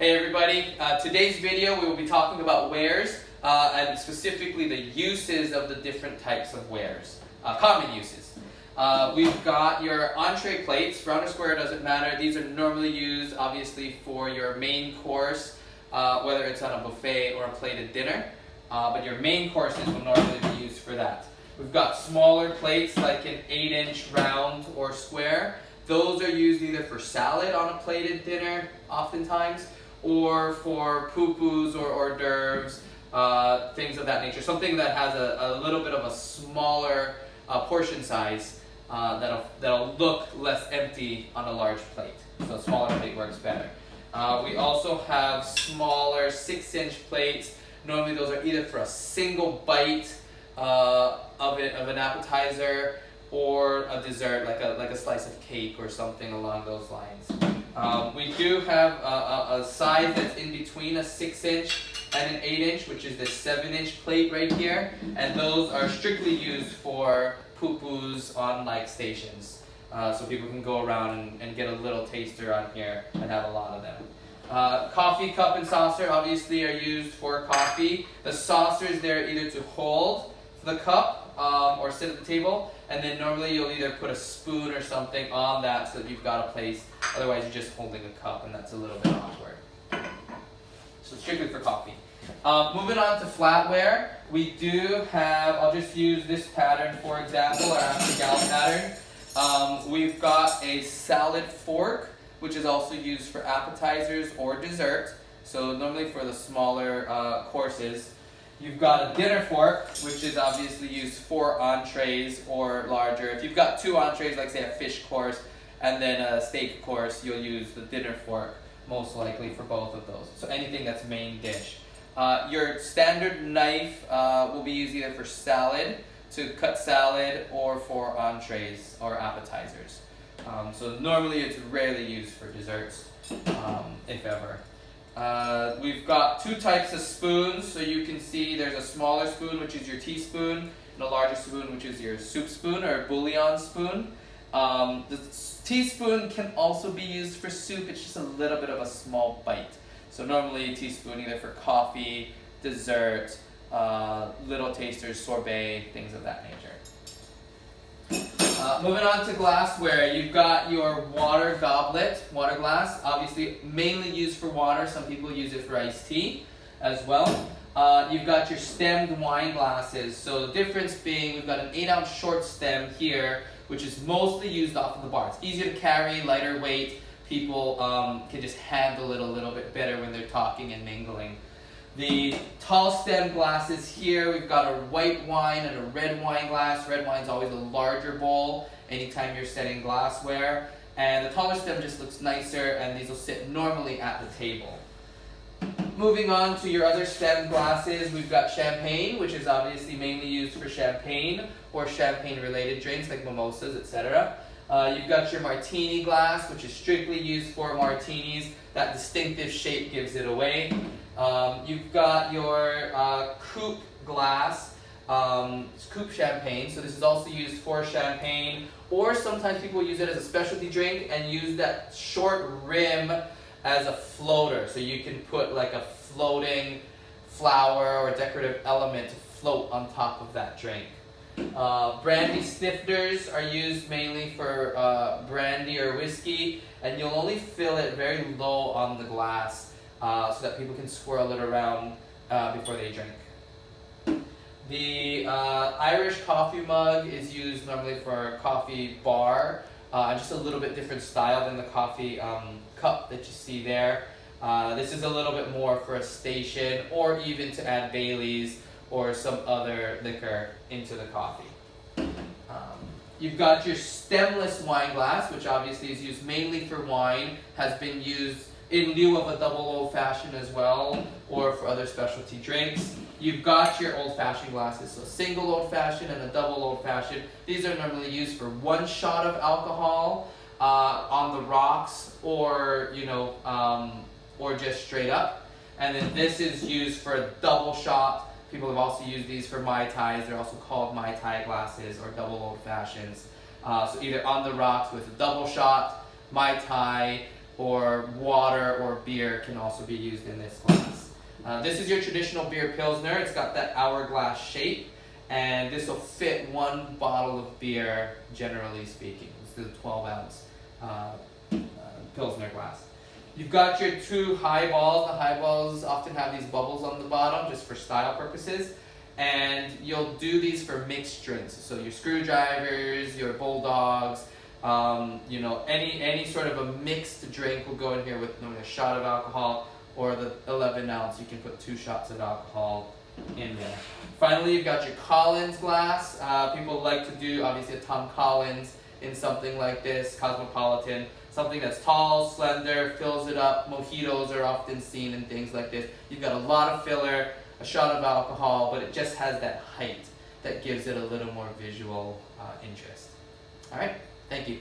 Hey everybody, today's video we will be talking about wares and specifically the uses of the different types of wares, common uses. We've got your entree plates, round or square doesn't matter. These are normally used obviously for your main course, whether it's on a buffet or a plated dinner, but your main courses will normally be used for that. We've got smaller plates like an 8-inch round or square. Those are used either for salad on a plated dinner oftentimes, or for poo-poos or hors d'oeuvres, things of that nature. Something that has a little bit of a smaller portion size that'll look less empty on a large plate. So a smaller plate works better. We also have smaller 6-inch plates. Normally those are either for a single bite of an appetizer or a dessert, like a slice of cake or something along those lines. We do have a size that's in between a 6-inch and an 8-inch, which is the 7-inch plate right here, and those are strictly used for poo-poos on like stations, so people can go around and get a little taster on here and have a lot of them. Coffee cup and saucer obviously are used for coffee. The saucer is there either to hold the cup or sit at the table, and then normally you'll either put a spoon or something on that so that you've got a place. Otherwise you're just holding a cup and that's a little bit awkward. So strictly for coffee. Moving on to flatware, we do have, I'll just use this pattern for example, our Accel pattern. We've got a salad fork, which is also used for appetizers or dessert, so normally for the smaller courses. You've got a dinner fork, which is obviously used for entrees or larger. If you've got 2 entrees, like say a fish course and then a steak course, you'll use the dinner fork most likely for both of those. So anything that's main dish. Your standard knife will be used either for salad, to cut salad, or for entrees or appetizers. So normally it's rarely used for desserts, if ever. We've got 2 types of spoons, so you can see there's a smaller spoon, which is your teaspoon, and a larger spoon, which is your soup spoon or bouillon spoon. The teaspoon can also be used for soup. It's just a little bit of a small bite. So normally a teaspoon either for coffee, dessert, little tasters, sorbet, things of that nature. Moving on to glassware, you've got your water goblet, water glass, obviously mainly used for water. Some people use it for iced tea as well. You've got your stemmed wine glasses. So the difference being we've got an 8-ounce short stem here, which is mostly used off of the bar. It's easier to carry, lighter weight. People can just handle it a little bit better when they're talking and mingling. The tall stem glasses here, we've got a white wine and a red wine glass. Red wine's always a larger bowl anytime you're setting glassware. And the taller stem just looks nicer, and these will sit normally at the table. Moving on to your other stem glasses, we've got champagne, which is obviously mainly used for champagne or champagne-related drinks like mimosas, etc. You've got your martini glass, which is strictly used for martinis. That distinctive shape gives it away. You've got your coupe glass, coupe champagne, so this is also used for champagne, or sometimes people use it as a specialty drink and use that short rim as a floater, so you can put like a floating flower or decorative element to float on top of that drink. Brandy stiffeners are used mainly for brandy or whiskey, and you'll only fill it very low on the glass so that people can swirl it around before they drink. The Irish coffee mug is used normally for a coffee bar, just a little bit different style than the coffee cup that you see there. This is a little bit more for a station, or even to add Baileys or some other liquor into the coffee. You've got your stemless wine glass, which obviously is used mainly for wine, has been used in lieu of a double old-fashioned as well, or for other specialty drinks. You've got your old-fashioned glasses, so single old-fashioned and a double old-fashioned. These are normally used for 1 shot of alcohol on the rocks, or or just straight up. And then this is used for a double shot. People have also used these for Mai Tais. They're also called Mai Tai glasses or double old fashions. So either on the rocks with a double shot, Mai Tai, or water or beer can also be used in this glass. This is your traditional beer Pilsner. It's got that hourglass shape, and this will fit one bottle of beer, generally speaking. This is a 12-ounce Pilsner glass. You've got your two highballs. The highballs often have these bubbles on the bottom just for style purposes. And you'll do these for mixed drinks. So your screwdrivers, your bulldogs, any sort of a mixed drink will go in here with a shot of alcohol, or the 11-ounce, you can put 2 shots of alcohol in there. Finally, you've got your Collins glass. People like to do, obviously, a Tom Collins in something like this, Cosmopolitan. Something that's tall, slender, fills it up. Mojitos are often seen in things like this. You've got a lot of filler, a shot of alcohol, but it just has that height that gives it a little more visual interest. All right, thank you.